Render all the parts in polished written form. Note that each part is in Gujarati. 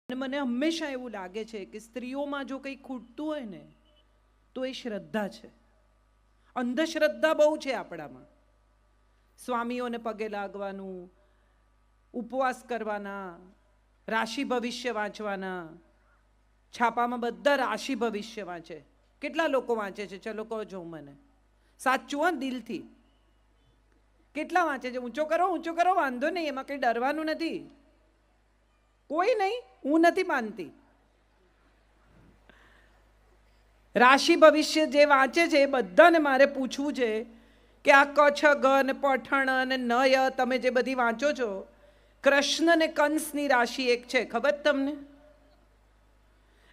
અને મને હંમેશા એવું લાગે છે કે સ્ત્રીઓમાં જો કંઈ ખૂટતું હોય ને તો એ શ્રદ્ધા છે. અંધશ્રદ્ધા બહુ છે આપણામાં. સ્વામીઓને પગે લાગવાનું, ઉપવાસ કરવાના, રાશિ ભવિષ્ય વાંચવાના. છાપામાં બધા રાશિ ભવિષ્ય વાંચે. કેટલા લોકો વાંચે છે? ચલો કહો જો મને. સાચું હા, દિલથી. કેટલા વાંચે છે? ઊંચો કરો, વાંધો નહીં, એમાં કંઈ ડરવાનું નથી. કોઈ નહીં, હું નથી માનતી. રાશિ ભવિષ્ય જે વાંચે છે એ બધાને મારે પૂછવું છે કે આ કચ્છ ગન પઠણ અને નય તમે જે બધી વાંચો છો, કૃષ્ણ ને કંસની રાશિ એક છે, ખબર તમને?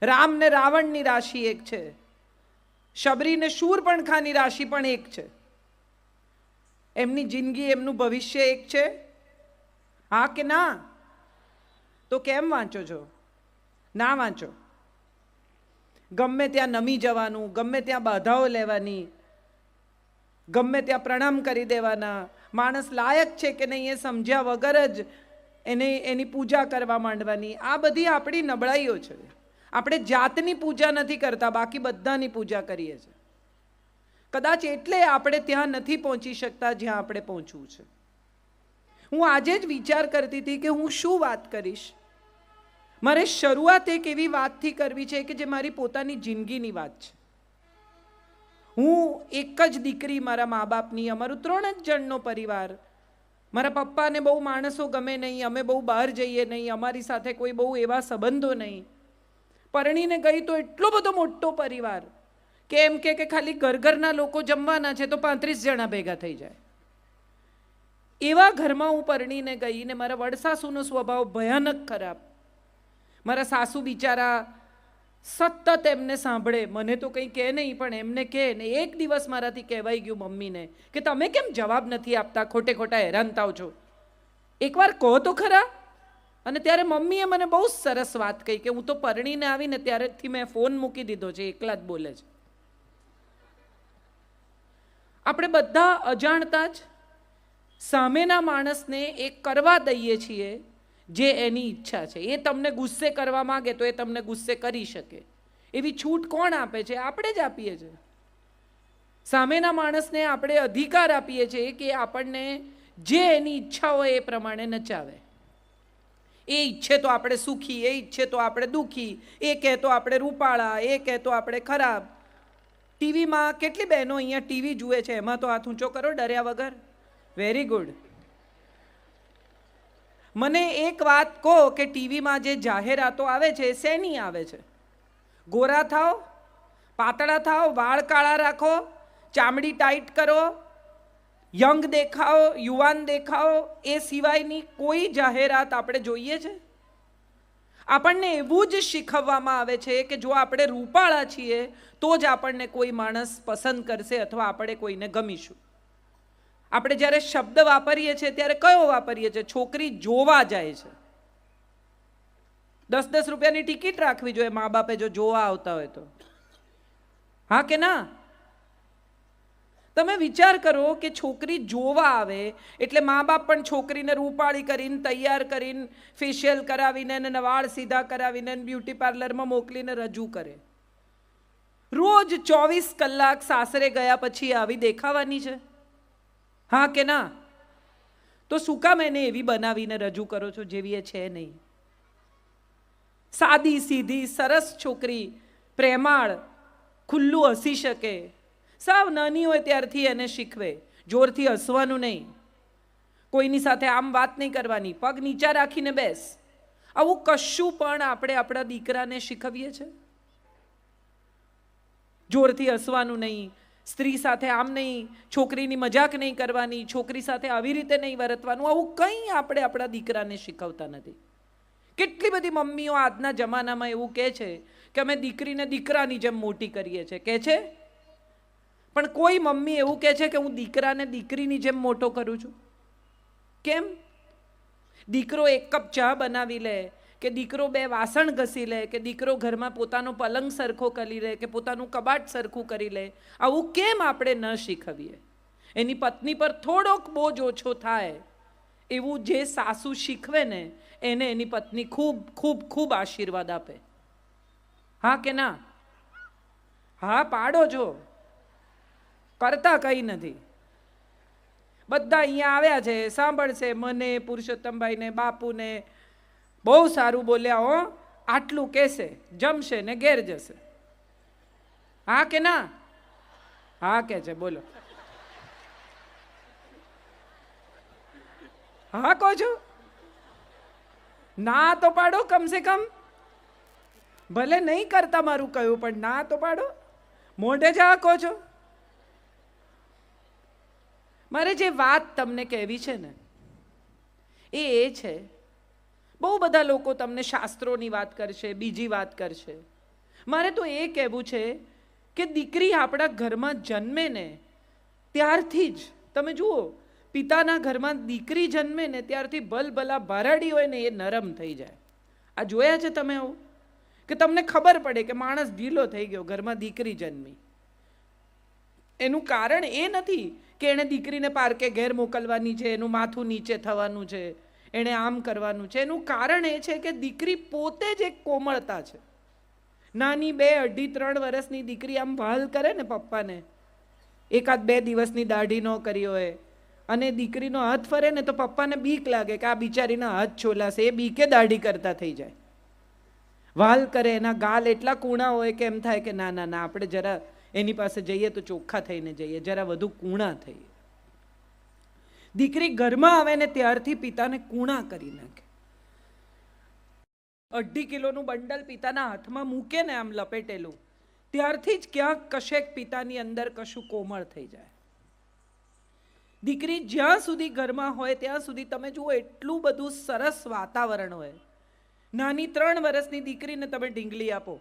રામ ને રાવણની રાશિ એક છે, શબરી ને શૂરપણખાની રાશિ પણ એક છે. એમની જિંદગી, એમનું ભવિષ્ય એક છે? હા કે ના? તો કેમ વાંચો છો? ના વાંચો. ગમે ત્યાં નમી જવાનું, ગમે ત્યાં બાધાઓ લેવાની, ગમે ત્યાં પ્રણામ કરી દેવાના. માણસ લાયક છે કે નહીં એ સમજ્યા વગર જ એની પૂજા કરવા માંડવાની. આ બધી આપણી નબળાઈઓ છે. આપણે જાતની પૂજા નથી કરતા, બાકી બધાની પૂજા કરીએ છીએ. કદાચ એટલે આપણે ત્યાં નથી પહોંચી શકતા જ્યાં આપણે પહોંચવું છે. હું આજે જ વિચાર કરતી હતી કે હું શું વાત કરીશ. મારે શરૂઆત એક એવી વાતથી કરવી છે કે જે મારી પોતાની જિંદગીની વાત છે. હું એક જ દીકરી મારા મા બાપની, અમારું 3 જ જણનો પરિવાર. મારા પપ્પાને બહુ માણસો ગમે નહીં, અમે બહુ બહાર જઈએ નહીં, અમારી સાથે કોઈ બહુ એવા સંબંધો નહીં. પરણીને ગઈ તો એટલો બધો મોટો પરિવાર કે એમ કે ખાલી ઘરના લોકો જમવાના છે તો 35 જણા ભેગા થઈ જાય. એવા ઘરમાં હું પરણીને ગઈ ને મારા વડસાસુનો સ્વભાવ ભયાનક ખરાબ. મારા સાસુ બિચારા સતત એમને સાંભળે, મને તો કંઈ કહે નહીં પણ એમને કહે ને. એક દિવસ મારાથી કહેવાઈ ગયું મમ્મીને કે તમે કેમ જવાબ નથી આપતા, ખોટે ખોટા હેરાન થાવ છો, એકવાર કહો તો ખરા. અને ત્યારે મમ્મીએ મને બહુ સરસ વાત કહી કે હું તો પરણીને આવીને ત્યારેથી મેં ફોન મૂકી દીધો છે, એકલા જ બોલે છે. આપણે બધા અજાણતા જ સામેના માણસને એ કરવા દઈએ છીએ જે એની ઈચ્છા છે. એ તમને ગુસ્સે કરવા માંગે તો એ તમને ગુસ્સે કરી શકે. એવી છૂટ કોણ આપે છે? આપણે જ આપીએ છીએ. સામેના માણસને આપણે અધિકાર આપીએ છીએ કે આપણને જે એની ઈચ્છા હોય એ પ્રમાણે નચાવે. એ ઈચ્છે તો આપણે સુખી, એ ઈચ્છે તો આપણે દુઃખી, એ કહે તો આપણે રૂપાળા, એ કહે તો આપણે ખરાબ. ટીવીમાં કેટલી બહેનો અહીંયા ટીવી જુએ છે? એમાં તો હાથ ઊંચો કરો ડર્યા વગર. Very good. મને એક વાત કહો કે ટીવીમાં જે જાહેરાતો આવે છે શેની આવે છે? ગોરા થાઓ, પાતળા થાઓ, વાળ કાળા રાખો, ચામડી ટાઈટ કરો, યંગ દેખાઓ, યુવાન દેખાઓ, એ સિવાયની કોઈ જાહેરાત આપણે જોઈએ છે? આપણને એવું જ શીખવવામાં આવે છે કે જો આપણે રૂપાળા છીએ તો જ આપણને કોઈ માણસ પસંદ કરશે અથવા આપણે કોઈને ગમીશું. આપણે જ્યારે શબ્દ વાપરીએ છીએ ત્યારે કયો વાપરીએ છીએ? છોકરી જોવા જાય છે. 10-10 રૂપિયાની ટિકિટ રાખવી જોઈએ મા બાપે જો જોવા આવતા હોય તો. હા કે ના? તમે વિચાર કરો કે છોકરી જોવા આવે એટલે મા બાપ પણ છોકરીને રૂપાળી કરીને, તૈયાર કરીને, ફેશિયલ કરાવીને, વાળ સીધા કરાવીને, બ્યુટી પાર્લરમાં મોકલીને રજૂ કરે. રોજ 24 કલાક સાસરે ગયા પછી આવી દેખાવાની છે? હા કે ના? તો શું કામ એને એવી બનાવીને રજૂ કરો છો જેવી એ છે નહીં? સાદી સીધી સરસ છોકરી, પ્રેમાળ, ખુલ્લું હસી શકે. સાવ નાની હોય ત્યારથી એને શીખવે, જોરથી હસવાનું નહીં, કોઈની સાથે આમ વાત નહીં કરવાની, પગ નીચા રાખીને બેસ. આવું કશું પણ આપણે આપણા દીકરાને શીખવીએ છીએ? જોરથી હસવાનું નહીં, સ્ત્રી સાથે આમ નહીં, છોકરીની મજાક નહીં કરવાની, છોકરી સાથે આવી રીતે નહીં વર્તવાનું, આવું કંઈ આપણે આપણા દીકરાને શીખવતા નથી. કેટલી બધી મમ્મીઓ આજના જમાનામાં એવું કહે છે કે અમે દીકરીને દીકરાની જેમ મોટી કરીએ છીએ, કહે છે. પણ કોઈ મમ્મી એવું કહે છે કે હું દીકરાને દીકરીની જેમ મોટો કરું છું? કેમ? દીકરો 1 કપ ચા બનાવી લે, કે દીકરો 2 વાસણ ઘસી લે, કે દીકરો ઘરમાં પોતાનો પલંગ સરખો કરી લે, કે પોતાનું કબાટ સરખું કરી લે, આવું કેમ આપણે ન શીખવીએ? એની પત્ની પર થોડોક બોજ ઓછો થાય એવું જે સાસુ શીખવે ને એને એની પત્ની ખૂબ ખૂબ ખૂબ આશીર્વાદ આપે. હા કે ના? હા પાડો છો. કરતા કંઈ નથી. બધા અહીંયા આવ્યા છે, સાંભળશે મને, પુરુષોત્તમભાઈને, બાપુને. બહુ સારું બોલ્યા હો, આટલું કહેશે, જમશે ને ઘેર જશે. હા કે ના? હા કે છે, બોલો. હા કહો છો? ના તો પાડો કમસે કમ. ભલે નહીં કરતા મારું કહ્યું, પણ ના તો પાડો. મોઢે જ હા કહો છો. મારે જે વાત તમને કહેવી છે ને એ છે, બહુ બધા લોકો તમને શાસ્ત્રોની વાત કરશે, બીજી વાત કરશે. મારે તો એ કહેવું છે કે દીકરી આપણા ઘરમાં જન્મે ને ત્યારથી જ, તમે જુઓ, પિતાના ઘરમાં દીકરી જન્મે ને ત્યારથી ભલભલા ભારાડી હોય ને એ નરમ થઈ જાય. આ જોયા છે તમે આવું? કે તમને ખબર પડે કે માણસ ઢીલો થઈ ગયો ઘરમાં દીકરી જન્મી. એનું કારણ એ નથી કે એણે દીકરીને પાર્કે ઘેર મોકલવાની છે, એનું માથું નીચે થવાનું છે, એણે આમ કરવાનું છે. એનું કારણ એ છે કે દીકરી પોતે જ એક કોમળતા છે. નાની 2, 2.5, 3 વર્ષની દીકરી આમ વહાલ કરે ને પપ્પાને, 1-2 દિવસની દાઢી ન કરી હોય અને દીકરીનો હાથ ફરે ને તો પપ્પાને બીક લાગે કે આ બિચારીના હાથ છોલાશે, એ બીકે દાઢી કરતા થઈ જાય. વહાલ કરે, એના ગાલ એટલા કૂણા હોય કે એમ થાય કે ના ના ના, આપણે જરા એની પાસે જઈએ તો ચોખ્ખા થઈને જઈએ, જરા વધુ કૂણા થઈએ. દીકરી ઘરમાં આવે ને ત્યારથી પિતાને કૂણા કરી નાખે. 2.5 કિલોનું બંડલ પિતાના હાથમાં મૂકે ને આમ લપેટેલું, ત્યારથી જ ક્યાંક કશેક પિતાની અંદર કશું કોમળ થઈ જાય. દીકરી જ્યાં સુધી ઘરમાં હોય ત્યાં સુધી તમે જુઓ એટલું બધું સરસ વાતાવરણ હોય. નાની 3 વર્ષની દીકરીને તમે ઢીંગલી આપો,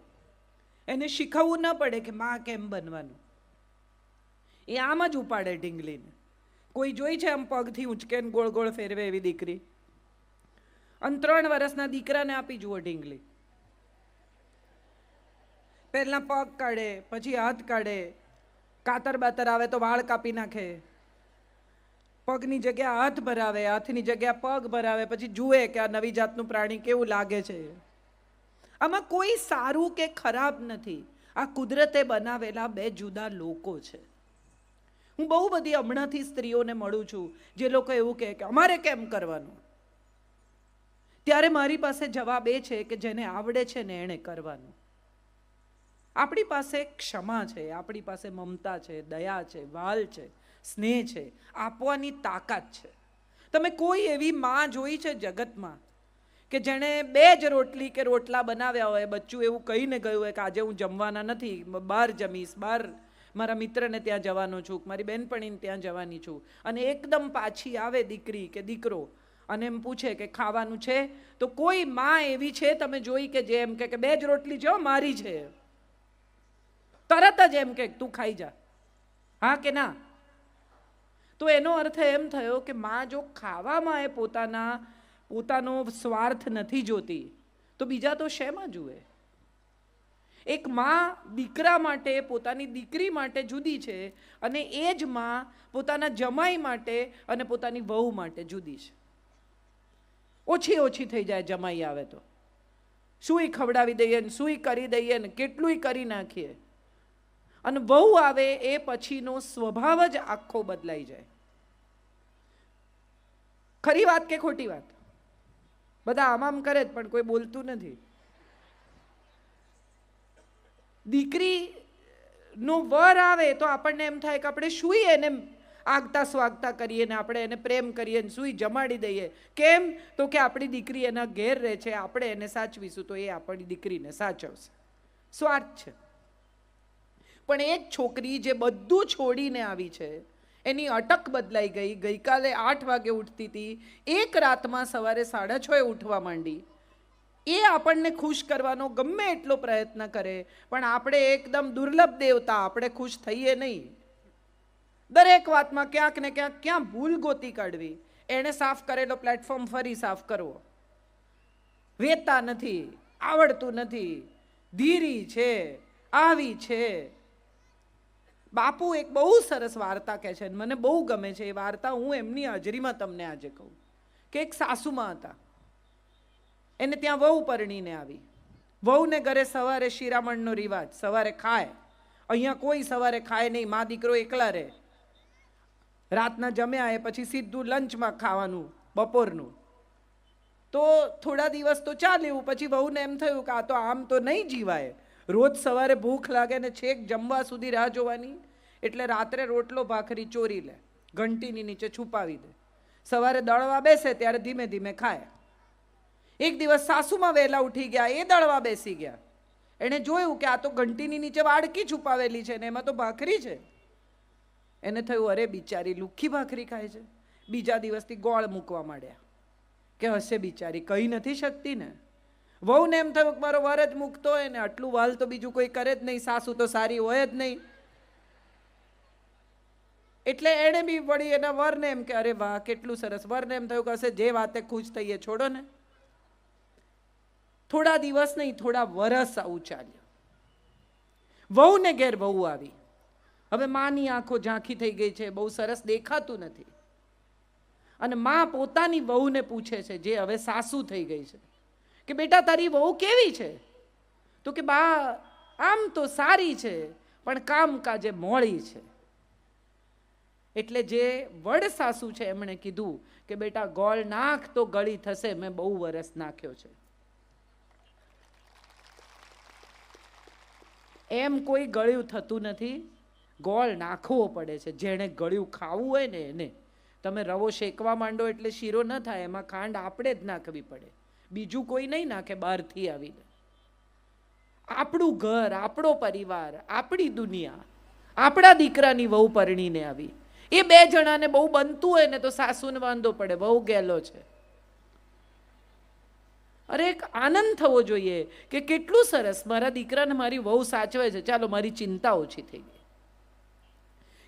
એને શીખવવું ન પડે કે માં કેમ બનવાનું. એ આમ જ ઉપાડે ઢીંગલીને. કોઈ જોઈ છે આમ પગથી ઉંચકે ગોળ ગોળ ફેરવે એવી દીકરી? અને 3 વર્ષના દીકરાને આપી જુઓ ઢીંગલી. પહેલા પગ કાઢે, પછી હાથ કાઢે, કાતર બાતર આવે તો વાળ કાપી નાખે, પગની જગ્યા હાથ ભરાવે, હાથની જગ્યા પગ ભરાવે, પછી જુએ કે આ નવી જાતનું પ્રાણી કેવું લાગે છે. આમાં કોઈ સારું કે ખરાબ નથી. આ કુદરતે બનાવેલા 2 જુદા લોકો છે. હું બહુ બધી હમણાંથી સ્ત્રીઓને મળું છું જે લોકો એવું કહે કે અમારે કેમ કરવાનું. ત્યારે મારી પાસે જવાબ એ છે કે જેને આવડે છે ને એણે કરવાનું. આપણી પાસે ક્ષમા છે, આપણી પાસે મમતા છે, દયા છે, વાલ છે, સ્નેહ છે, આપવાની તાકાત છે. તમે કોઈ એવી માં જોઈ છે જગતમાં કે જેણે 2 જ રોટલી કે રોટલા બનાવ્યા હોય, બચ્ચું એવું કહીને ગયું હોય કે આજે હું જમવાના નથી, બહાર જમીશ, બહાર મારા મિત્રને ત્યાં જવાનો છું, મારી બેનપણીને ત્યાં જવાની છું, અને એકદમ પાછી આવે દીકરી કે દીકરો અને એમ પૂછે કે ખાવાનું છે? તો કોઈ માં એવી છે તમે જોઈ કે જે એમ કે 2 જ રોટલી છે મારી છે, તરત જ એમ કે તું ખાઈ જા? હા કે ના? તો એનો અર્થ એમ થયો કે માં જો ખાવામાં એ પોતાનો સ્વાર્થ નથી જોતી તો બીજા તો શેમાં જુએ? એક માં દીકરા માટે, પોતાની દીકરી માટે જુદી છે, અને એ જ માં પોતાના જમાઈ માટે અને પોતાની વહુ માટે જુદી છે. ઓછી થઈ જાય જમાઈ આવે તો, સુઈ ખવડાવી દઈએ ને સુઈ કરી દઈએ ને કેટલુંય કરી નાખીએ, અને વહુ આવે એ પછીનો સ્વભાવ જ આખો બદલાઈ જાય. ખરી વાત કે ખોટી વાત? બધા આમ કરે જ પણ કોઈ બોલતું નથી. દીકરીનો વર આવે તો આપણને એમ થાય કે આપણે સુઈ એને આગતા સ્વાગતા કરીએ ને આપણે એને પ્રેમ કરીએ ને સુઈ જમાડી દઈએ. કેમ? તો કે આપણી દીકરી એના ઘેર રહે છે, આપણે એને સાચવીશું તો એ આપણી દીકરીને સાચવશે. સ્વાર્થ છે. પણ એ જ છોકરી જે બધું છોડીને આવી છે, એની અટક બદલાઈ ગઈ. ગઈકાલે 8 વાગે ઉઠતી હતી, એક રાતમાં સવારે 6:30 ઉઠવા માંડી. એ આપણને ખુશ કરવાનો ગમે એટલો પ્રયત્ન કરે, પણ આપણે એકદમ દુર્લભ દેવતા, આપણે ખુશ થઈએ નહીં. દરેક વાતમાં ક્યાંક ને ક્યાંક ક્યાં ભૂલ ગોતી કાઢવી. એણે સાફ કરેલો પ્લેટફોર્મ ફરી સાફ કરવો, વેતા નથી, આવડતું નથી, ધીરી છે, આવી છે. બાપુ એક બહુ સરસ વાર્તા કહે છે, મને બહુ ગમે છે એ વાર્તા. હું એમની હાજરીમાં તમને આજે કહું. કે એક સાસુમાં હતા, એને ત્યાં વહુ પરણીને આવી. વહુને ઘરે સવારે શિરામણનો રિવાજ, સવારે ખાય. અહીંયા કોઈ સવારે ખાય નહીં, મા દીકરો એકલા રહે. રાતના જમ્યા એ પછી સીધું લંચમાં ખાવાનું બપોરનું. તો થોડા દિવસ તો ચાલ્યું, પછી વહુને એમ થયું કે આ તો આમ તો નહીં જીવાય, રોજ સવારે ભૂખ લાગે ને છેક જમવા સુધી રાહ જોવાની. એટલે રાત્રે રોટલો ભાખરી ચોરી લે, ઘંટીની નીચે છુપાવી દે. સવારે દળવા બેસે ત્યારે ધીમે ધીમે ખાય. એક દિવસ સાસુમાં વહેલા ઉઠી ગયા, એ દળવા બેસી ગયા. એણે જોયું કે આ તો ઘંટીની નીચે વાડકી છુપાવેલી છે ને એમાં તો ભાખરી છે. એને થયું અરે બિચારી લુખ્ખી ભાખરી ખાય છે. બીજા દિવસથી ગોળ મૂકવા માંડ્યા કે હશે બિચારી, કહી નથી શકતી ને. વહુને એમ થયું કે મારો વર જ મૂકતો હોય ને, આટલું વાલ તો બીજું કોઈ કરે જ નહીં, સાસુ તો સારી હોય જ નહીં. એટલે એણે બી વળી એના વરને એમ કે અરે વાહ કેટલું સરસ. વરને એમ થયું કે હશે જે વાતે ખુશ થઈએ, છોડો ને. થોડા દિવસ નહીં, થોડા વરસ આવું ચાલ્યું. વહુને ઘેર વહુ આવી. હવે માની આંખો ઝાંખી થઈ ગઈ છે, બહુ સરસ દેખાતું નથી. અને મા પોતાની વહુને પૂછે છે, જે હવે સાસુ થઈ ગઈ છે, કે બેટા તારી વહુ કેવી છે? તો કે બા આમ તો સારી છે, પણ કામકાજે મોળી છે. એટલે જે વડ સાસુ છે એમણે કીધું કે બેટા ગોળ નાખ તો ગળી થશે, મેં બહુ વરસ નાખ્યો છે. એમ કોઈ ગળ્યું થતું નથી, ગોળ નાખવો પડે છે. જેણે ગળ્યું ખાવું હોય ને એને. તમે રવો શેકવા માંડો એટલે શીરો ન થાય, એમાં ખાંડ આપણે જ નાખવી પડે, બીજું કોઈ નહીં નાખે બહારથી આવીને. આપણું ઘર, આપણો પરિવાર, આપણી દુનિયા, આપણા દીકરાની વહુ પરણીને આવી. એ બે જણાને બહુ બનતું હોય ને તો સાસુને વાંધો પડે, વહુ ગેલો છે. અરે એક આનંદ થવો જોઈએ કે કેટલું સરસ મારા દીકરાને મારી વહુ સાચવે છે, ચાલો મારી ચિંતા ઓછી થઈ ગઈ.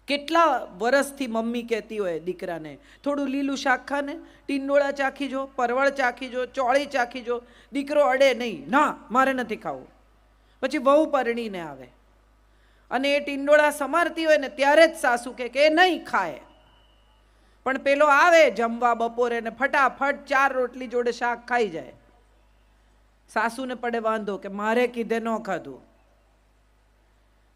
કેટલા વર્ષથી મમ્મી કહેતી હોય દીકરાને થોડું લીલું શાક ખાને, ટીંડોળા ચાખી જો, પરવળ ચાખી જો, ચોળી ચાખી જો. દીકરો અડે નહીં, ના મારે નથી ખાવું. પછી વહુ પરણીને આવે અને એ ટીંડોળા સમારતી હોય ને ત્યારે જ સાસુ કે એ નહીં ખાય. પણ પેલો આવે જમવા બપોરે ને ફટાફટ 4 રોટલી જોડે શાક ખાઈ જાય. સાસુને પડે વાંધો કે મારે કીધે ન ખાધું.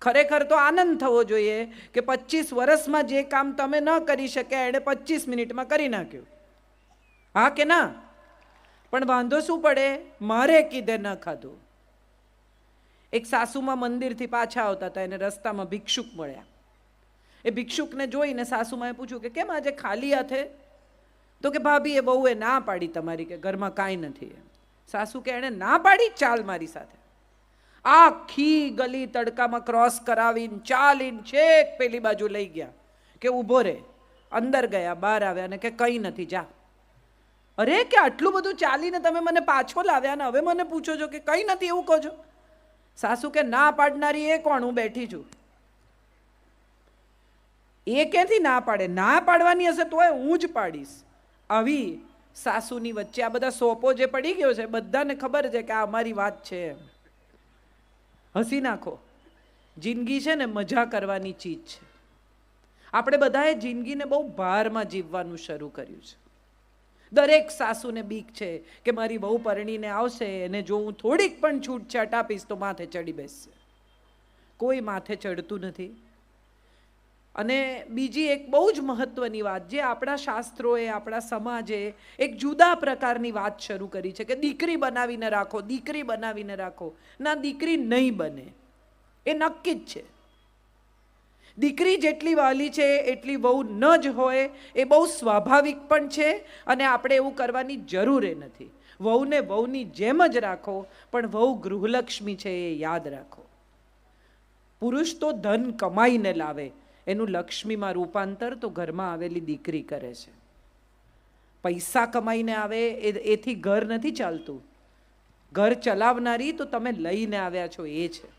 ખરેખર તો આનંદ થવો જોઈએ કે 25 વર્ષમાં જે કામ તમે ન કરી શક્યા એણે 25 મિનિટમાં કરી નાખ્યું. હા કે ના? પણ વાંધો શું પડે? મારે કીધે ન ખાધું. એક સાસુમાં મંદિરથી પાછા આવતા હતા, એને રસ્તામાં ભિક્ષુક મળ્યા. એ ભિક્ષુકને જોઈને સાસુમાએ પૂછ્યું કે કેમ આજે ખાલી હાથે? તો કે ભાભી એ બહુએ ના પાડી તમારી, કે ઘરમાં કાંઈ નથી. સાસુ કે એણે ના પાડી, ચાલ મારી સાથે. આખી ગલી તડકામાં ક્રોસ કરાવીને ચાલીને છેક પેલી બાજુ લઈ ગયા કે ઊભો રે. અંદર ગયા, બહાર આવ્યા ને કે કંઈ નથી, જા. અરે કે આટલું બધું ચાલીને તમે મને પાછો લાવ્યા ને હવે મને પૂછો છો કે કંઈ નથી એવું કહો છો? સાસુ કે ના પાડનારી એ કોણ? હું બેઠી છું. એ ક્યાંથી ના પાડે? ના પાડવાની હશે તોય હું જ પાડીશ. આવી સાસુની વચ્ચે આ બધા સોપો જે પડી ગયો છે, બધાને ખબર છે કે આ અમારી વાત છે. હસી નાખો. જિંદગી છે ને મજા કરવાની ચીજ છે. આપણે બધાએ જિંદગીને બહુ ભારમાં જીવવાનું શરૂ કર્યું છે. દરેક સાસુને બીક છે કે મારી વહુ પરણીને આવશે એને જો હું થોડીક પણ છૂટછાટ આપીશ તો માથે ચડી બેસશે. કોઈ માથે ચડતું નથી. અને બીજી એક બહુ જ મહત્વની વાત, જે આપણા શાસ્ત્રોએ, આપણા સમાજે એક જુદા પ્રકારની વાત શરૂ કરી છે કે દીકરી બનાવીને રાખો, દીકરી બનાવીને રાખો. ના, દીકરી નહીં બને, એ નક્કી જ છે. દીકરી જેટલી વાલી છે એટલી વહુ ન જ હોય એ બહુ સ્વાભાવિક પણ છે અને આપણે એવું કરવાની જરૂર એ નથી. વહુને વહુની જેમ જ રાખો, પણ વહુ ગૃહલક્ષ્મી છે એ યાદ રાખો. પુરુષ તો ધન કમાઈને લાવે, એનું લક્ષ્મીમાં રૂપાંતર તો ઘરમાં આવેલી દીકરી કરે છે. પૈસા કમાઈને આવે એથી ઘર નથી ચાલતું. ઘર ચલાવનારી તો તમે લઈને આવ્યા છો એ છે.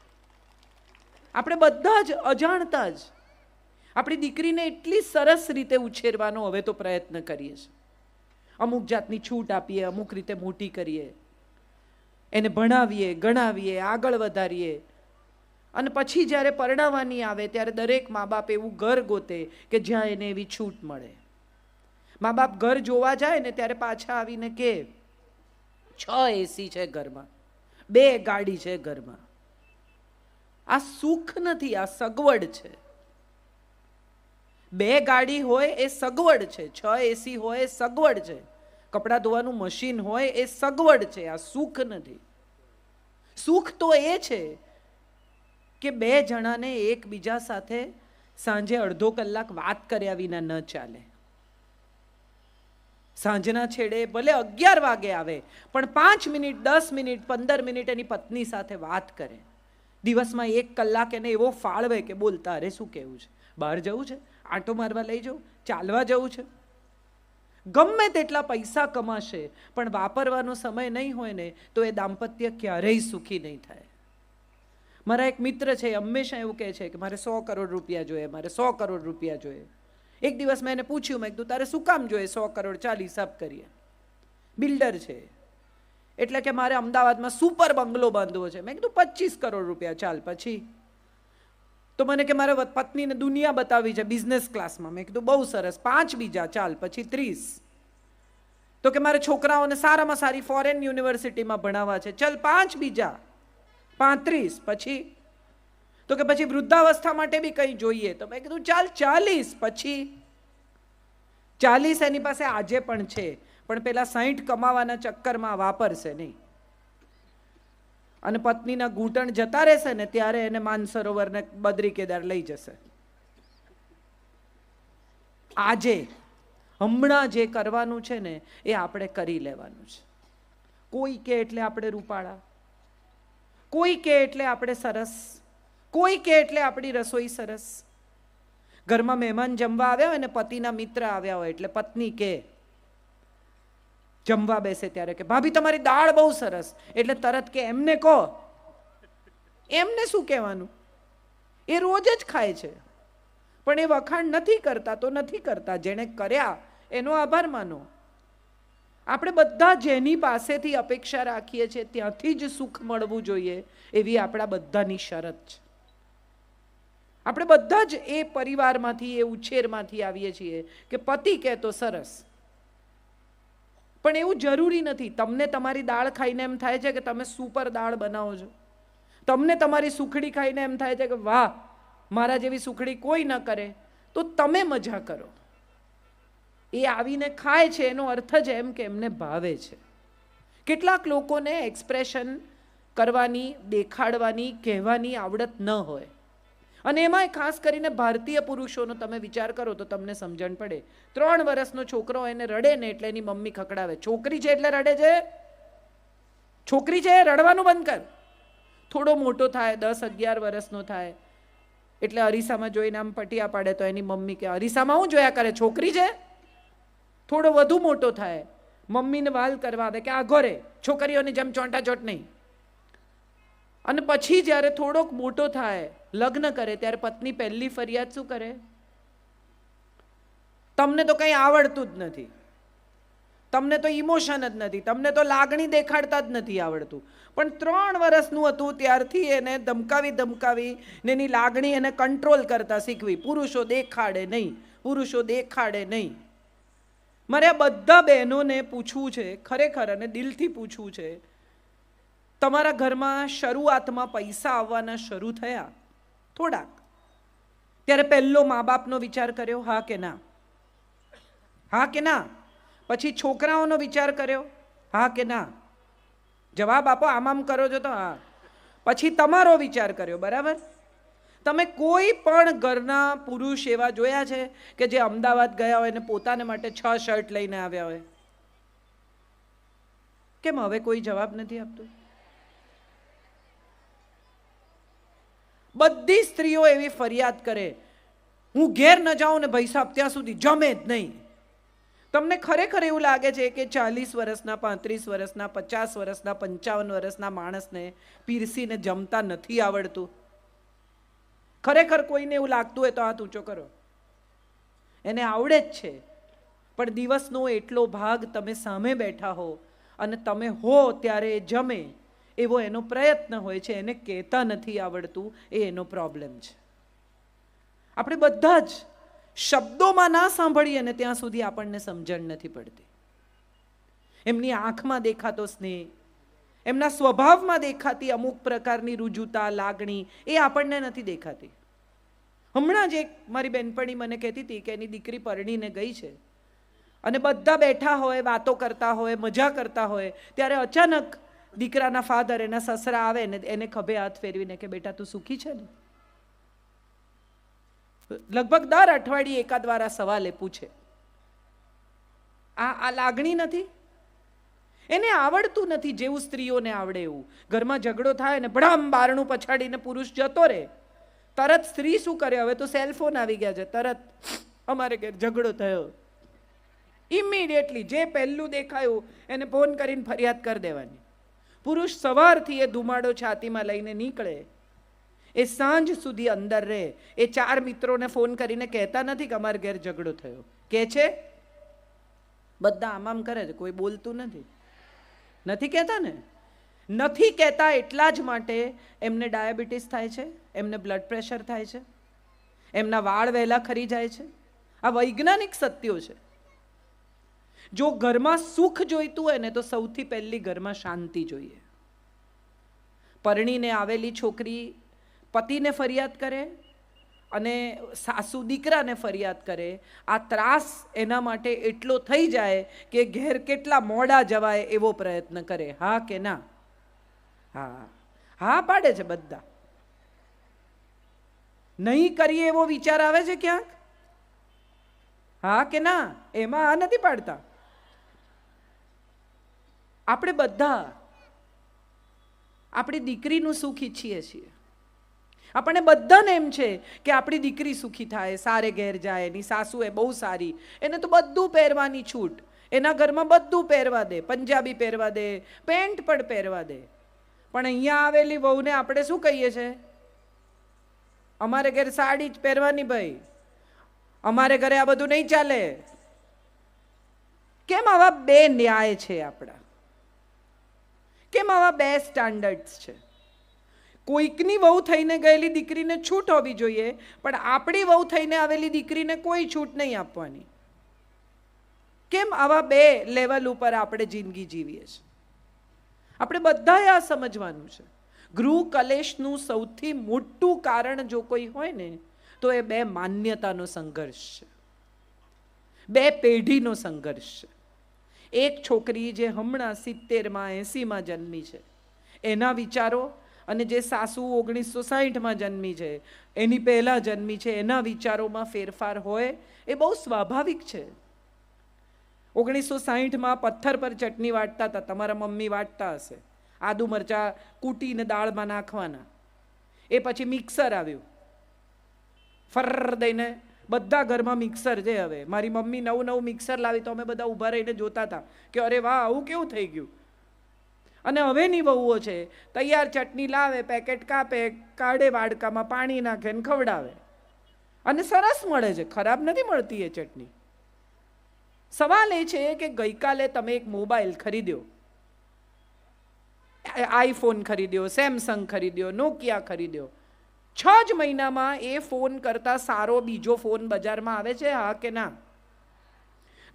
આપણે બધા જ અજાણતા જ આપણી દીકરીને એટલી સરસ રીતે ઉછેરવાનો હવે તો પ્રયત્ન કરીએ છીએ. અમુક જાતની છૂટ આપીએ, અમુક રીતે મોટી કરીએ, એને ભણાવીએ, ગણાવીએ, આગળ વધારીએ. અને પછી જ્યારે પરણાવવાની આવે ત્યારે દરેક મા બાપ એવું ઘર ગોતે કે જ્યાં એને એવી છૂટ મળે. મા બાપ ઘર જોવા જાય ને ત્યારે પાછા આવીને કે 6 એસી છે ઘરમાં, 2 ગાડી છે ઘરમાં. આ સુખ નથી, આ સગવડ છે. 2 ગાડી હોય એ સગવડ છે, 6 એસી હોય એ સગવડ છે, કપડાં ધોવાનું મશીન હોય એ સગવડ છે, આ સુખ નથી. સુખ તો એ છે કે 2 જણાને એકબીજા સાથે સાંજે અડધો કલાક વાત કર્યા વિના ન ચાલે. સાંજના છેડે ભલે 11 વાગે આવે પણ 5 મિનિટ, 10 મિનિટ, 15 મિનિટ એની પત્ની સાથે વાત કરે. દિવસમાં 1 કલાક એને એવો ફાળવે કે બોલ તારે શું કહેવું છે, બહાર જવું છે, આંટો મારવા લઈ જવું, ચાલવા જવું છે. ગમે તેટલા પૈસા કમાશે પણ વાપરવાનો સમય નહીં હોય ને તો એ દાંપત્ય ક્યારેય સુખી નહીં થાય. મારા એક મિત્ર છે, હંમેશા એવું કહે છે કે મારે 100 કરોડ રૂપિયા જોઈએ, મારે 100 કરોડ રૂપિયા જોઈએ. એક દિવસ મેં એને પૂછ્યું, મેં કીધું તારે શું કામ જોઈએ 100 કરોડ, ચાલ હિસાબ કરીએ. બિલ્ડર છે એટલે કે મારે અમદાવાદમાં સુપર બંગલો બાંધવો છે. મેં કીધું 25 કરોડ રૂપિયા, ચાલ પછી. તો મને કે મારે પત્નીને દુનિયા બતાવી છે બિઝનેસ ક્લાસમાં. મેં કીધું બહુ સરસ, 5 બીજા, ચાલ પછી 30. તો કે મારે છોકરાઓને સારામાં સારી ફોરેન યુનિવર્સિટીમાં ભણાવવા છે, ચાલ 5 બીજા, 35 પછી. તો કે પછી વૃદ્ધાવસ્થા માટે બી કંઈ જોઈએ. તો મેં કીધું ચાલ 40 પછી. 40 એની પાસે આજે પણ છે પણ પેલા 60 કમાવાના ચક્કરમાં વાપરશે નહીં. અને પત્નીના ઘૂંટણ જતા રહેશે ને ત્યારે એને માનસરોવર ને બદ્રી કેદાર લઈ જશે. આજે હમણાં જે કરવાનું છે ને એ આપણે કરી લેવાનું છે. કોઈ કે એટલે આપણે રૂપાળા, કોઈ કે એટલે આપણે સરસ, કોઈ કે એટલે આપણી રસોઈ સરસ. ઘરમાં મહેમાન જમવા આવ્યા હોય ને પતિના મિત્ર આવ્યા હોય એટલે પત્ની કે જમવા બેસે ત્યારે કે ભાભી તમારી દાળ બહુ સરસ, એટલે તરત કે એમને કહો. એમને શું કહેવાનું, એ રોજ જ ખાય છે. પણ એ વખાણ નથી કરતા તો નથી કરતા, જેણે કર્યા એનો આભાર માનો. આપણે બધા જેની પાસેથી અપેક્ષા રાખીએ છીએ ત્યાંથી જ સુખ મળવું જોઈએ એવી આપણા બધાની શરત છે. આપણે બધા જ એ પરિવારમાંથી, એ ઉછેરમાંથી આવીએ છીએ કે પતિ કહે તો સરસ. પણ એવું જરૂરી નથી. તમને તમારી દાળ ખાઈને એમ થાય છે કે તમે સુપર દાળ બનાવો છો, તમને તમારી સુખડી ખાઈને એમ થાય છે કે વાહ મારા જેવી સુખડી કોઈ ન કરે, તો તમે મજા કરો. એ આવીને ખાય છે એનો અર્થ જ એમ કે એમને ભાવે છે. કેટલાક લોકોને એક્સપ્રેશન કરવાની, દેખાડવાની, કહેવાની આવડત ન હોય. અને એમાંય ખાસ કરીને ભારતીય પુરુષોનો તમે વિચાર કરો તો તમને સમજણ પડે. 3 વર્ષનો છોકરો એને રડે ને એટલે એની મમ્મી ખકડાવે, છોકરી છે એટલે રડે છે, છોકરી છે રડવાનું બંધ કર. થોડો મોટો થાય, 10-11 વર્ષનો થાય એટલે અરીસામાં જોઈને આમ પટિયા પાડે તો એની મમ્મી કે અરીસામાં હું જોયા કરે, છોકરી છે. થોડો વધુ મોટો થાય, મમ્મીને વાલ કરવા દે કે આ ઘરે છોકરીઓની જેમ ચોંટાચોટ નહીં. અને પછી જ્યારે થોડોક મોટો થાય, લગ્ન કરે, ત્યારે પત્ની પહેલી ફરિયાદ શું કરે, તમને તો કંઈ આવડતું જ નથી, તમને તો ઇમોશન જ નથી, તમને તો લાગણી દેખાડતા જ નથી આવડતું. પણ 3 વર્ષનું હતું ત્યારથી એને ધમકાવી ધમકાવી ને એની લાગણી એને કંટ્રોલ કરતા શીખવી. પુરુષો દેખાડે નહીં, પુરુષો દેખાડે નહીં. મારે આ બધા બહેનોને પૂછવું છે, ખરેખર અને દિલથી પૂછવું છે, તમારા ઘરમાં શરૂઆતમાં પૈસા આવવાના શરૂ થયા થોડાક, ત્યારે પહેલો મા બાપનો વિચાર કર્યો, હા કે ના? હા કે ના? પછી છોકરાઓનો વિચાર કર્યો, હા કે ના? જવાબ આપો. આમ કરો છો તો હા. પછી તમારો વિચાર કર્યો, બરાબર? તમે કોઈ પણ ઘરના પુરુષ એવા જોયા છે કે જે અમદાવાદ ગયા હોય ને પોતાને માટે 6 શર્ટ લઈને આવ્યા હોય? કેમ હવે કોઈ જવાબ નથી આપતું? બધી સ્ત્રીઓ એવી ફરિયાદ કરે, હું ઘેર ન જાઉં ને ભાઈ સાહેબ ત્યાં સુધી જમે જ નહીં. તમને ખરેખર એવું લાગે છે કે 40 વર્ષના, 35 વર્ષના, 50 વર્ષના, 55 વર્ષના માણસને પીરસીને જમતા નથી આવડતું? ખરેખર કોઈને એવું લાગતું હોય તો હાથ ઊંચો કરો. એને આવડે જ છે, પણ દિવસનો એટલો ભાગ તમે સામે બેઠા હો અને તમે હો ત્યારે જમે એવો એનો પ્રયત્ન હોય છે, એને કહેતા નથી આવડતું, એ એનો પ્રોબ્લેમ છે. આપણે બધા જ શબ્દોમાં ના સાંભળીએ ને ત્યાં સુધી આપણને સમજણ નથી પડતી. એમની આંખમાં દેખાતો સ્નેહ, એમના સ્વભાવમાં દેખાતી અમુક પ્રકારની રુજુતા, લાગણી, એ આપણને નથી દેખાતી. હમણાં જ એક મારી બહેનપણી મને કહેતી હતી કે એની દીકરી પરણીને ગઈ છે અને બધા બેઠા હોય, વાતો કરતા હોય, મજા કરતા હોય, ત્યારે અચાનક દીકરાના ફાધર, એના સસરા આવે ને એને ખભે હાથ ફેરવીને કે બેટા તું સુખી છે ને? લગભગ દર અઠવાડિયે એકાદ વાર આ સવાલ એ પૂછે. આ લાગણી નથી? એને આવડતું નથી જેવું સ્ત્રીઓને આવડે એવું. ઘરમાં ઝઘડો થાય ને ભડામ બારણું પછાડીને પુરુષ જતો રહે, તરત સ્ત્રી શું કરે? હવે તો સેલફોન આવી ગયા છે, તરત અમારે ઘેર ઝઘડો થયો, ઇમિડિયેટલી જે પહેલું દેખાયું એને ફોન કરીને ફરિયાદ કરી દેવાની. પુરુષ સવારથી એ ધુમાડો છાતીમાં લઈને નીકળે, એ સાંજ સુધી અંદર રહે. એ 4 મિત્રોને ફોન કરીને કહેતા નથી કે અમારે ઘેર ઝઘડો થયો. કે છે? બધા આમ કરે છે, કોઈ બોલતું નથી. નથી કહેતા ને? નથી કહેતા એટલા જ માટે એમને ડાયાબિટીસ થાય છે, એમને બ્લડ પ્રેશર થાય છે, એમના વાળ વહેલા ખરી જાય છે. આ વૈજ્ઞાનિક સત્યો છે. જો ઘરમાં સુખ જોઈતું હોય ને તો સૌથી પહેલી ઘરમાં શાંતિ જોઈએ. પરણીને આવેલી છોકરી પતિને ફરિયાદ કરે અને સાસુ દીકરાને ફરિયાદ કરે, આ ત્રાસ એના માટે એટલો થઈ જાય કે ઘેર કેટલા મોડા જવાય એવો પ્રયત્ન કરે. હા કે ના? હા, હા પાડે છે બધા. નહીં કરીએ એવો વિચાર આવે છે ક્યાંક? હા કે ના? એમાં આ નથી પાડતા. આપણે બધા આપણી દીકરીનું સુખ ઈચ્છીએ છીએ. આપણને બધાને એમ છે કે આપણી દીકરી સુખી થાય, સારે ઘેર જાય, એની સાસુ એ બહુ સારી, એને તો બધું પહેરવાની છૂટ, એના ઘરમાં બધું પહેરવા દે, પંજાબી પહેરવા દે, પેન્ટ પણ પહેરવા દે. પણ અહીંયા આવેલી વહુને આપણે શું કહીએ છીએ? અમારે ઘેર સાડી જ પહેરવાની ભાઈ, અમારે ઘરે આ બધું નહીં ચાલે. કેમ આવા બે ન્યાય છે આપણા? કેમ આવા બે સ્ટાન્ડર્ડ્સ છે? કોઈકની વહુ થઈને ગયેલી દીકરીને છૂટ હોવી જોઈએ, પણ આપણી વહુ થઈને આવેલી દીકરીને કોઈ છૂટ નહીં આપવાની. કેમ આવા બે લેવલ ઉપર આપણે જિંદગી જીવીએ છીએ? આપણે બધાએ આ સમજવાનું છે. ગૃહ કલેશનું સૌથી મોટું કારણ જો કોઈ હોય ને તો એ બે માન્યતાનો સંઘર્ષ છે, બે પેઢીનો સંઘર્ષ છે. એક છોકરી જે હમણાં 70માં 80માં જન્મી છે, એના વિચારો અને જે સાસુ 1960માં જન્મી છે, એની પહેલા જન્મી છે, એના વિચારોમાં ફેરફાર હોય એ બહુ સ્વાભાવિક છે. 1960માં પથ્થર પર ચટણી વાટતા હતા, તમારા મમ્મી વાટતા હશે. આદુ મરચા કૂટીને દાળમાં નાખવાના. એ પછી મિક્સર આવ્યું, ફર દઈને બધા ઘરમાં મિક્સર છે. હવે મારી મમ્મી નવું મિક્સર લાવી તો અમે બધા ઊભા રહીને જોતા હતા કે અરે વાહ, આવું કેવું થઈ ગયું. અને હવેની વહુઓ છે, તૈયાર ચટણી લાવે, પેકેટ કાપે, કાઢે, વાડકામાં પાણી નાખે ને ખવડાવે, અને સરસ મળે છે, ખરાબ નથી મળતી એ ચટણી. સવાલ એ છે કે ગઈકાલે તમે એક મોબાઈલ ખરીદ્યો, આઈફોન ખરીદ્યો, સેમસંગ ખરીદ્યો, નોકિયા ખરીદ્યો, 6 જ મહિનામાં એ ફોન કરતાં સારો બીજો ફોન બજારમાં આવે છે? હા કે ના?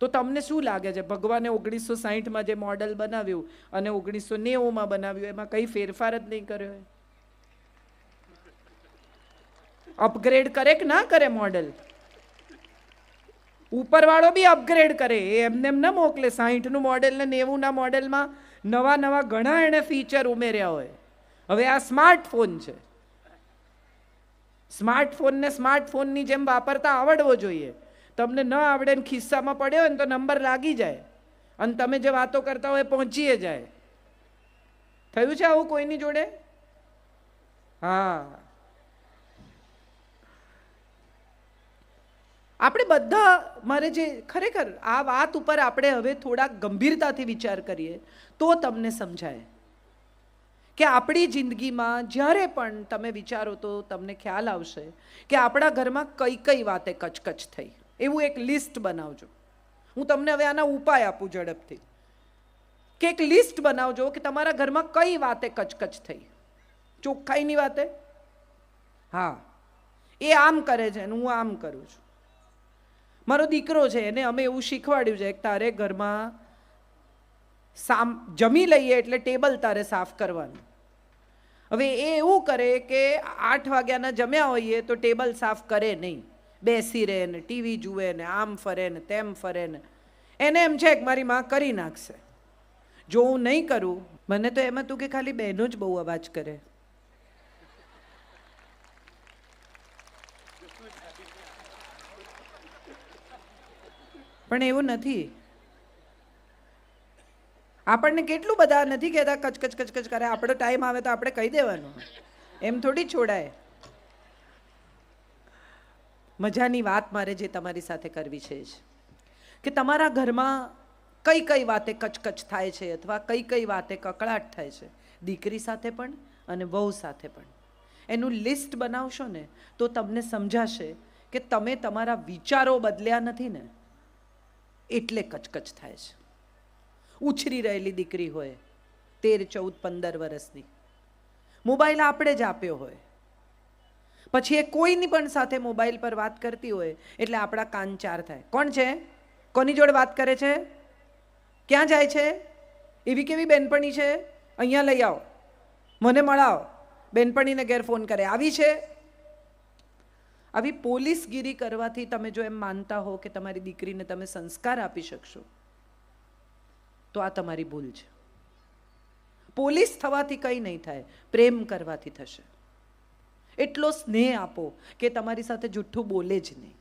તો તમને શું લાગે છે, ભગવાને 1960માં જે મોડલ બનાવ્યું અને 1990માં બનાવ્યું એમાં કંઈ ફેરફાર જ નહીં કર્યો? અપગ્રેડ કરે કે ના કરે મોડલ? ઉપરવાળો બી અપગ્રેડ કરે, એમને એમ ન મોકલે. 60નું મોડેલ ને 90ના મોડેલમાં નવા ઘણા એણે ફીચર ઉમેર્યા હોય. હવે આ સ્માર્ટફોન છે, સ્માર્ટફોનને સ્માર્ટફોનની જેમ વાપરતા આવડવો જોઈએ. તમને ન આવડે ને ખિસ્સામાં પડ્યો હોય ને તો નંબર લાગી જાય અને તમે જે વાતો કરતા હોય પહોંચીએ જાય. થયું છે આવું કોઈની જોડે? હા, આપણે બધા, મારે જે ખરેખર આ વાત ઉપર આપણે હવે થોડા ગંભીરતાથી વિચાર કરીએ તો તમને સમજાય કે આપણી જિંદગીમાં જ્યારે પણ તમે વિચારો તો તમને ખ્યાલ આવશે કે આપણા ઘરમાં કઈ કઈ વાતે કચકચ થઈ. એવું એક લિસ્ટ બનાવજો. હું તમને હવે આના ઉપાય આપું ઝડપથી, કે એક લિસ્ટ બનાવજો કે તમારા ઘરમાં કઈ વાતે કચકચ થઈ. ચોખ્ખાઈની વાતે, હા એ આમ કરે છે અને હું આમ કરું છું, મારો દીકરો છે, એને અમે એવું શીખવાડ્યું છે કે તારે ઘરમાં જમી લઈએ એટલે ટેબલ તારે સાફ કરવાનું. હવે એ એવું કરે કે 8 વાગ્યાના જમ્યા હોઈએ તો ટેબલ સાફ કરે નહીં, બેસી રહે ને ટીવી જુએ ને આમ ફરે ને તેમ ફરે ને. એને એમ છે કે મારી માં કરી નાખશે. જો હું નહીં કરું, મને તો એમ હતું કે ખાલી બહેનો જ બહુ અવાજ કરે. પણ એવું નથી. આપણને કેટલું બધા નથી કહેતા કચકચ કચકચ કરે, આપણો ટાઈમ આવે તો આપણે કહી દેવાનું, એમ થોડી છોડાય. મજાની વાત મારે જે તમારી સાથે કરવી છે કે તમારા ઘરમાં કઈ કઈ વાતે કચકચ થાય છે અથવા કઈ કઈ વાતે કકળાટ થાય છે, દીકરી સાથે પણ અને વહુ સાથે પણ. એનું લિસ્ટ બનાવશો ને તો તમને સમજાશે કે તમે તમારા વિચારો બદલ્યા નથી ને એટલે કચકચ થાય છે. ઉછરી રહેલી દીકરી હોય 13, 14, 15 વર્ષની, મોબાઈલ આપણે જ આપ્યો હોય, પછી એ કોઈની પણ સાથે મોબાઈલ પર વાત કરતી હોય એટલે આપણા કાન ચાર થાય. કોણ છે, કોની જોડે વાત કરે છે, ક્યાં જાય છે, એવી કેવી બેનપણી છે, અહીંયા લઈ આવો, મને મળાવો. બેનપણીને ઘેર ફોન કરે, આવી છે. આવી પોલીસગીરી કરવાથી તમે જો એમ માનતા હો કે તમારી દીકરીને તમે સંસ્કાર આપી શકશો તો આ તમારી ભૂલ છે. પોલીસ થવાથી કંઈ નહીં થાય, પ્રેમ કરવાથી થશે. એટલો સ્નેહ આપો કે તમારી સાથે જૂઠું બોલે જ નહીં.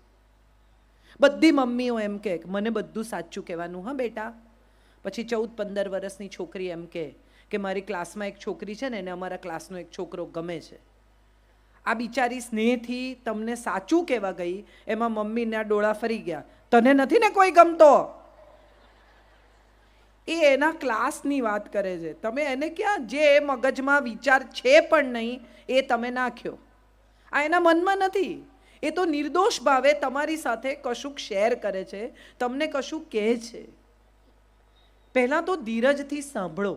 બધી મમ્મીઓ એમ કે મને બધું સાચું કહેવાનું, હા બેટા. પછી 14-15 વર્ષની છોકરી એમ કે મારી ક્લાસમાં એક છોકરી છે ને એને અમારા ક્લાસનો એક છોકરો ગમે છે. આ બિચારી સ્નેહથી તમને સાચું કહેવા ગઈ, એમાં મમ્મીના ડોળા ફરી ગયા, તને નથી ને કોઈ ગમતો. એ એના ક્લાસની વાત કરે છે, તમે એને ક્યાં, જે મગજમાં વિચાર છે પણ નહીં એ તમે નાખ્યો. આ એના મનમાં નથી. એ તો નિર્દોષ ભાવે તમારી સાથે કશુંક શેર કરે છે, તમને કશું કહે છે. પહેલાં તો ધીરજથી સાંભળો.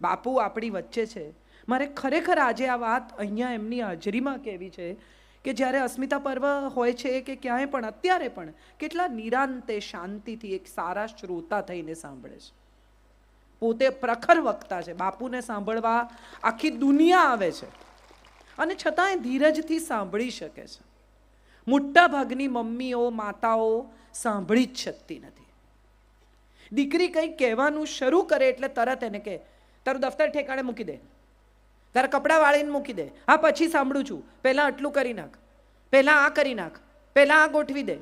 બાપુ આપણી વચ્ચે છે. મારે ખરેખર આજે આ વાત અહીંયા એમની હાજરીમાં કહેવી છે કે જ્યારે અસ્મિતા પર્વ હોય છે કે ક્યાંય પણ, અત્યારે પણ કેટલા નિરાંતે શાંતિથી એક સારા શ્રોતા થઈને સાંભળે છે. પોતે પ્રખર વક્તા છે, બાપુને સાંભળવા આખી દુનિયા આવે છે અને છતાંય ધીરજથી સાંભળી શકે છે. મોટા ભાગની મમ્મીઓ માતાઓ સાંભળી જ શકતી નથી. દીકરી કંઈક કહેવાનું શરૂ કરે એટલે તરત એને કહે તારું દફતર ઠેકાણે મૂકી દે, તારા કપડાં વાળીને મૂકી દે, હા પછી સાંભળું છું, પહેલાં આટલું કરી નાખ, પહેલાં આ કરી નાખ, પહેલાં આ ગોઠવી દે.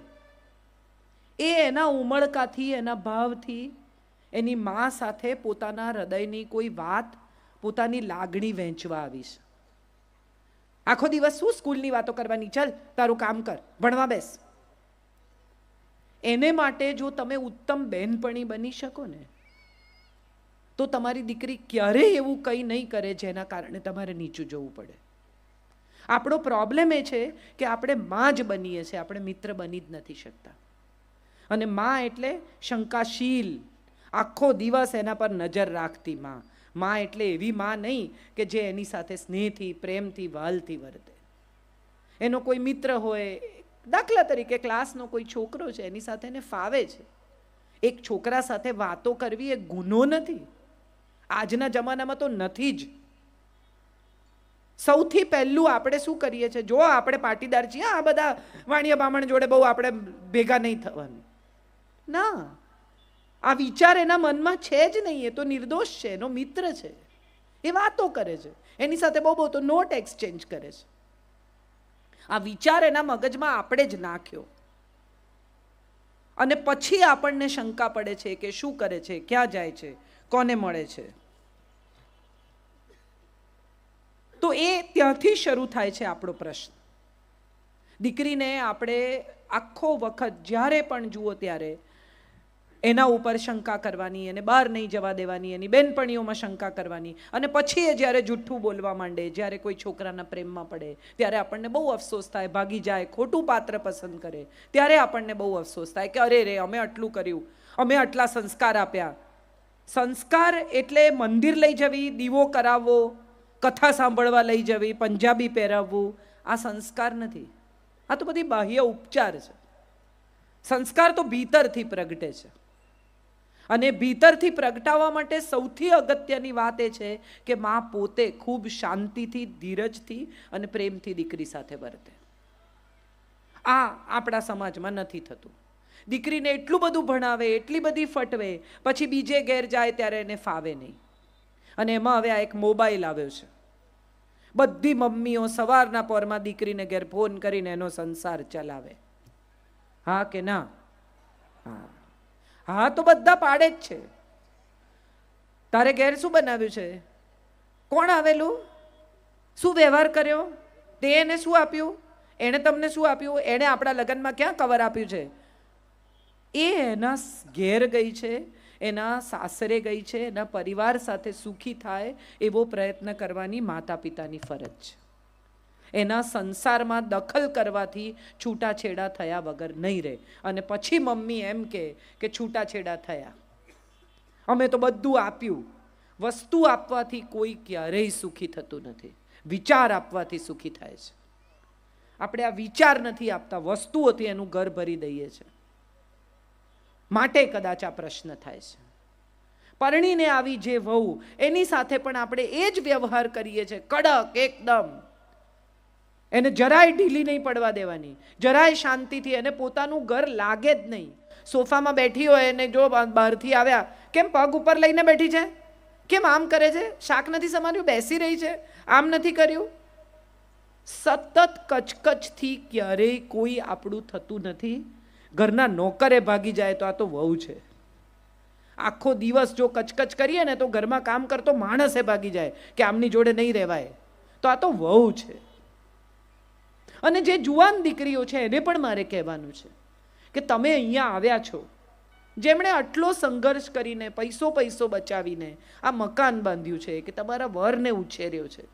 એ એના ઉમળકાથી, એના ભાવથી એની મા સાથે પોતાના હૃદયની કોઈ વાત, પોતાની લાગણી વહેંચવા આવીશ. આખો દિવસ શું સ્કૂલની વાતો કરવાની, ચાલ તારું કામ કર, ભણવા બેસ. એને માટે જો તમે ઉત્તમ બહેનપણી બની શકો ને તો તમારી દીકરી ક્યારેય એવું કંઈ નહીં કરે જેના કારણે તમારે નીચું જવું પડે. આપણો પ્રોબ્લેમ એ છે કે આપણે માં જ બનીએ છીએ, આપણે મિત્ર બની જ નથી શકતા. અને માં એટલે શંકાશીલ, આખો દિવસ એના પર નજર રાખતી માં. માં એટલે એવી માં નહીં કે જે એની સાથે સ્નેહથી, પ્રેમથી, વહાલથી વર્તે. એનો કોઈ મિત્ર હોય, દાખલા તરીકે ક્લાસનો કોઈ છોકરો છે, એની સાથે એને ફાવે છે. એક છોકરા સાથે વાતો કરવી એ ગુનો નથી. આજના જમાનામાં તો નથી જ. સૌથી પહેલું આપણે શું કરીએ છીએ, જો આપણે પાટીદાર છીએ, આ બધા વાણિયા બામણ જોડે બહુ આપણે ભેગા નહીં થવાનું. ના, આ વિચાર એના મનમાં છે જ નહીં. એ તો નિર્દોષ છે, એનો મિત્ર છે, એ વાતો કરે છે, એની સાથે બહુ બહુ તો નોટ એક્સચેન્જ કરે છે. આ વિચાર એના મગજમાં આપણે જ નાખ્યો અને પછી આપણને શંકા પડે છે કે શું કરે છે, ક્યાં જાય છે, કોને મળે છે. તો એ ત્યાંથી શરૂ થાય છે આપણો પ્રશ્ન. દીકરીને આપણે આખો વખત જ્યારે પણ જુઓ ત્યારે એના ઉપર શંકા કરવાની, એને બહાર નહીં જવા દેવાની, એની બેનપણીઓમાં શંકા કરવાની. અને પછી એ જ્યારે જૂઠું બોલવા માંડે, જ્યારે કોઈ છોકરાના પ્રેમમાં પડે ત્યારે આપણને બહુ અફસોસ થાય, ભાગી જાય, ખોટું પાત્ર પસંદ કરે ત્યારે આપણને બહુ અફસોસ થાય કે અરે રે, અમે આટલું કર્યું, અમે આટલા સંસ્કાર આપ્યા. સંસ્કાર એટલે મંદિર લઈ જવી, દીવો કરાવવો, કથા સાંભળવા લઈ જવી, પંજાબી પહેરાવવું, આ સંસ્કાર નથી. આ તો બધી બાહ્ય ઉપચાર છે. સંસ્કાર તો ભીતરથી પ્રગટે છે, અને ભીતરથી પ્રગટાવવા માટે સૌથી અગત્યની વાત એ છે કે માં પોતે ખૂબ શાંતિથી, ધીરજથી અને પ્રેમથી દીકરી સાથે વર્તે. આ આપણા સમાજમાં નથી થતું. દીકરીને એટલું બધું ભણાવે, એટલી બધી ફટવે, પછી બીજે ઘેર જાય ત્યારે એને ફાવે નહીં. અને એમાં હવે આ એક મોબાઈલ આવ્યો છે. બધી મમ્મીઓ સવારના પોરમાં દીકરીને ઘેર ફોન કરીને એનો સંસાર ચલાવે. હા કે ના? હા, હા તો બધા પાડે જ છે. તારે ઘેર શું બનાવ્યું છે? કોણ આવેલું? શું વ્યવહાર કર્યો? તે એને શું આપ્યું? એણે તમને શું આપ્યું? એણે આપણા લગ્નમાં ક્યાં કવર આપ્યું છે? એ એના ઘેર ગઈ છે, એના સાસરે ગઈ છે, એના પરિવાર સાથે સુખી થાય એવો પ્રયત્ન કરવાની માતા પિતાની ફરજ છે. એના સંસારમાં દખલ કરવાથી છૂટાછેડા થયા વગર નહીં રહે. અને પછી મમ્મી એમ કે છૂટાછેડા થયા, અમે તો બધું આપ્યું. વસ્તુ આપવાથી કોઈ ક્યારેય સુખી થતું નથી, વિચાર આપવાથી સુખી થાય છે. આપણે આ વિચાર નથી આપતા, વસ્તુઓથી એનું ઘર ભરી દઈએ છીએ. માટે કદાચ આ પ્રશ્ન થાય છે. પરણીને આવી જે વહુ, એની સાથે પણ આપણે એ જ વ્યવહાર કરીએ છીએ, કડક એકદમ. એને જરાય ઢીલી નહીં પડવા દેવાની, જરાય શાંતિથી. એને પોતાનું ઘર લાગે જ નહીં. સોફામાં બેઠી હોય અને જો બહારથી આવ્યા, કેમ પગ ઉપર લઈને બેઠી છે, કેમ આમ કરે છે, શાક નથી સમાર્યું, બેસી રહી છે, આમ નથી કર્યું. સતત કચકચથી ક્યારેય કોઈ આપણું થતું નથી. ઘરના નોકરે ભાગી જાય તો આ તો વહુ છે. આખો દિવસ જો કચકચ કરીએ ને તો ઘરમાં કામ કરતો માણસે ભાગી જાય કે આમની જોડે નહીં રહેવાય, તો આ તો વહુ છે. અને જે જુવાન દીકરીઓ છે એને પણ મારે કહેવાનું છે કે તમે અહીંયા આવ્યા છો, જેમણે આટલો સંઘર્ષ કરીને પૈસો બચાવીને આ મકાન બાંધ્યું છે, કે તમારા વરને ઉછેર્યો છે,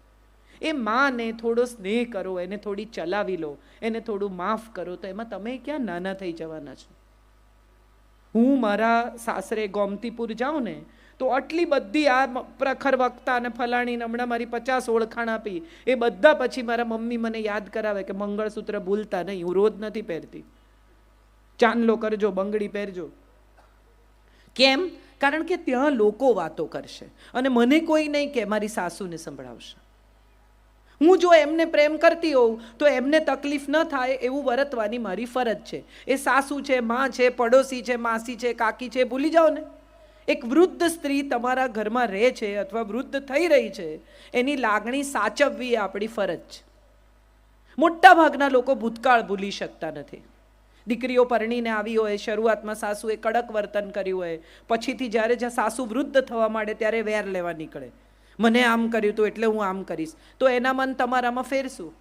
એ માને થોડો સ્નેહ કરો, એને થોડી ચલાવી લો, એને થોડું માફ કરો, તો એમાં તમે ક્યાં નાના થઈ જવાના છો? હું મારા સાસરે ગોમતીપુર જાઉં ને તો આટલી બધી આ પ્રખર વક્તા અને ફલાણીને હમણાં મારી 50 ઓળખાણ આપી, એ બધા પછી મારા મમ્મી મને યાદ કરાવે કે મંગળસૂત્ર ભૂલતા નહીં. હું રોજ નથી પહેરતી, ચાંદલો કરજો, બંગડી પહેરજો. કેમ? કારણ કે ત્યાં લોકો વાતો કરશે અને મને કોઈ નહીં કે મારી સાસુને સંભળાવશે. હું જો એમને પ્રેમ કરતી હોઉં તો એમને તકલીફ ન થાય એવું વર્તવાની મારી ફરજ છે. એ સાસુ છે, માં છે, પડોશી છે, માસી છે, કાકી છે, ભૂલી જાઓ ને. એક વૃદ્ધ સ્ત્રી તમારા ઘરમાં રહે છે અથવા વૃદ્ધ થઈ રહી છે, એની લાગણી સાચવવી એ આપણી ફરજ છે. મોટા ભાગના લોકો ભૂતકાળ ભૂલી શકતા નથી. દીકરીઓ પરણીને આવી હોય, શરૂઆતમાં સાસુએ કડક વર્તન કર્યું હોય, પછીથી જ્યારે સાસુ વૃદ્ધ થવા માંડે ત્યારે વેર લેવા નીકળે, મને આમ કર્યું હતું એટલે હું આમ કરીશ. તો એના મન તમારામાં ફેરશું.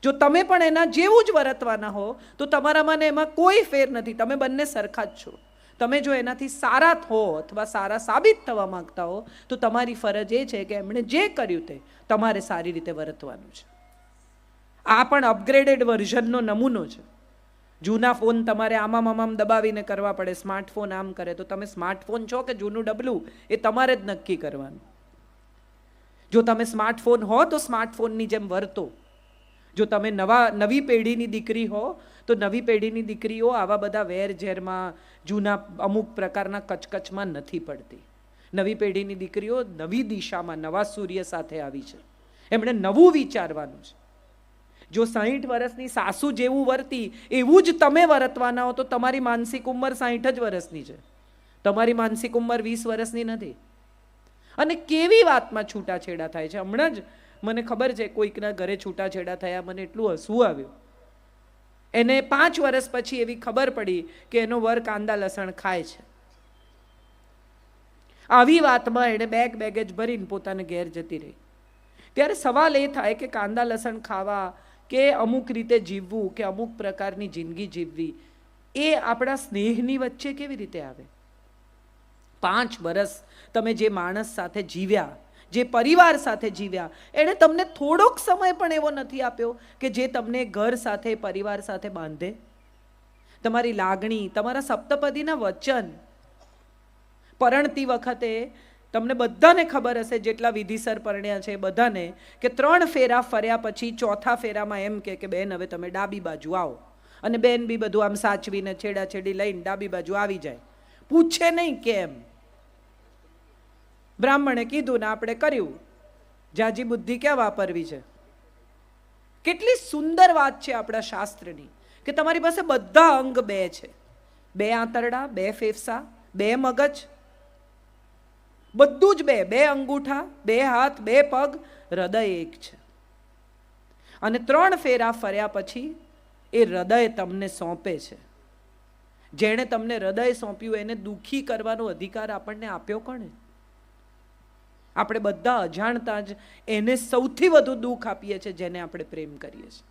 જો તમે પણ એના જેવું જ વર્તવાના હો તો તમારામાં ને એમાં કોઈ ફેર નથી. તમે બંને સરખા જ છો. તમે જો એનાથી સારા હો અથવા સારા સાબિત થવા માંગતા હો તો તમારી ફરજ એ છે કે એમણે જે કર્યું તે તમારે સારી રીતે વર્તવાનું છે. આ પણ અપગ્રેડેડ વર્ઝનનો નમૂનો છે. જૂના ફોન તમારે આમામ દબાવીને કરવા પડે, સ્માર્ટફોન આમ કરે. તો તમે સ્માર્ટફોન છો કે જૂનું ડબલું એ તમારે જ નક્કી કરવાનું. જો તમે સ્માર્ટફોન હો તો સ્માર્ટફોનની જેમ વર્તો. જો તમે નવી પેઢીની દીકરી હો તો નવી પેઢીની દીકરીઓ આવા બધા વેરઝેરમાં, જૂના અમુક પ્રકારના કચકચમાં નથી પડતી. નવી પેઢીની દીકરીઓ નવી દિશામાં, નવા સૂર્ય સાથે આવી છે. એમણે નવું વિચારવાનું છે. જો 60 વર્ષની સાસુ જેવું વર્તી એવું જ તમે વર્તવાના હો તો તમારી માનસિક ઉંમર 60 જ વર્ષની છે, તમારી માનસિક ઉંમર 20 વર્ષની નથી. અને કેવી વાતમાં છૂટાછેડા થાય છે. હમણાં જ મને ખબર છે કોઈકના ઘરે છૂટાછેડા થયા, મને એટલું હસવું આવ્યું. એને 5 વર્ષ પછી એવી ખબર પડી કે એનો વર કાંદા લસણ ખાય છે. આવી વાતમાં એણે બેગેજ ભરીને પોતાને ઘેર જતી રહી. ત્યારે સવાલ એ થાય કે કાંદા લસણ ખાવા કે અમુક રીતે જીવવું કે અમુક પ્રકારની જિંદગી જીવવી એ આપણા સ્નેહની વચ્ચે કેવી રીતે આવે? 5 વર્ષ તમે જે માણસ સાથે જીવ્યા, જે પરિવાર સાથે જીવ્યા, એણે તમને થોડોક સમય પણ એવો નથી આપ્યો કે જે તમને ઘર સાથે, પરિવાર સાથે બાંધે. તમારી લાગણી, તમારા સપ્તપદીના વચન. પરણતી વખતે તમને બધાને ખબર હશે, જેટલા વિધિસર પરણ્યા છે બધાને, કે 3 ફેરા ફર્યા પછી ચોથા ફેરામાં એમ કે બેન હવે તમે ડાબી બાજુ આવો. અને બેન બી બધું આમ સાચવીને છેડાછેડી લઈને ડાબી બાજુ આવી જાય, પૂછે નહીં કેમ. બ્રાહ્મણે કીધું ને આપણે કર્યું. જાજી બુદ્ધિ ક્યાં વાપરવી છે? કેટલી સુંદર વાત છે આપણા શાસ્ત્રની કે તમારી પાસે બધા અંગ બે છે, બે આંતરડા, બે ફેફસા, બે મગજ, બધું જ બે, બે અંગૂઠા, બે હાથ, બે પગ, હૃદય એક છે. અને 3 ફેરા ફર્યા પછી એ હૃદય તમને સોંપે છે. જેણે તમને હૃદય સોંપ્યું એને દુઃખી કરવાનો અધિકાર આપણને આપ્યો કોણે? આપણે બધા અજાણતા જ એને સૌથી વધુ દુઃખ આપીએ છીએ જેને આપણે પ્રેમ કરીએ છીએ.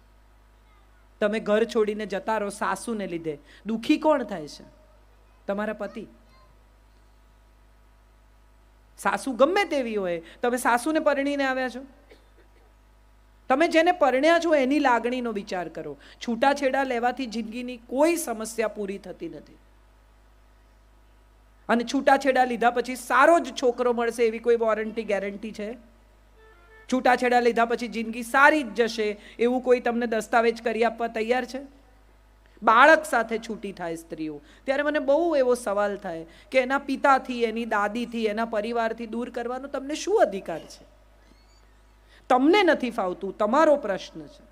તમે ઘર છોડીને જતા રહો સાસુને લીધે, દુઃખી કોણ થાય છે? તમારા પતિ. સાસુ ગમે તેવી હોય, તમે સાસુને પરણીને આવ્યા છો, તમે જેને પરણ્યા છો એની લાગણીનો વિચાર કરો. છૂટાછેડા લેવાથી જિંદગીની કોઈ સમસ્યા પૂરી થતી નથી. અને છૂટાછેડા લીધા પછી સારો જ છોકરો મળશે એવી કોઈ વોરંટી ગેરંટી છે? છૂટાછેડા લીધા પછી જિંદગી સારી જ જશે એવું કોઈ તમને દસ્તાવેજ કરી આપવા તૈયાર છે? બાળક સાથે છૂટી થાય સ્ત્રીઓ, ત્યારે મને બહુ એવો સવાલ થાય કે એના પિતાથી, એની દાદીથી, એના પરિવારથી દૂર કરવાનો તમને શું અધિકાર છે? તમને નથી ફાવતું, તમારો પ્રશ્ન છે.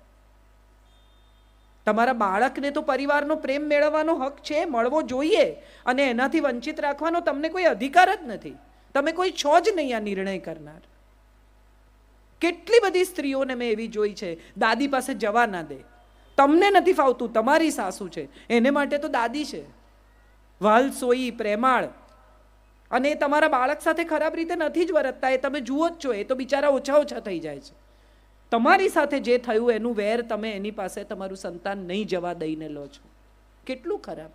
તમારા બાળકને તો પરિવારનો પ્રેમ મેળવવાનો હક છે, મળવો જોઈએ, અને એનાથી વંચિત રાખવાનો તમને કોઈ અધિકાર જ નથી. તમે કોઈ છો જ નહીં આ નિર્ણય કરનાર. કેટલી બધી સ્ત્રીઓને મેં એવી જોઈ છે, દાદી પાસે જવા ના દે. તમને નથી ફાવતું, તમારી સાસુ છે, એને માટે તો દાદી છે, વાલસોઈ, પ્રેમાળ, અને એ તમારા બાળક સાથે ખરાબ રીતે નથી જ વર્તતા, એ તમે જુઓ જ છો. એ તો બિચારા ઓછા ઓછા થઈ જાય છે. તમારી સાથે જે થયું એનું વેર તમે એની પાસે તમારું સંતાન નહીં જવા દઈને લો છો. કેટલું ખરાબ.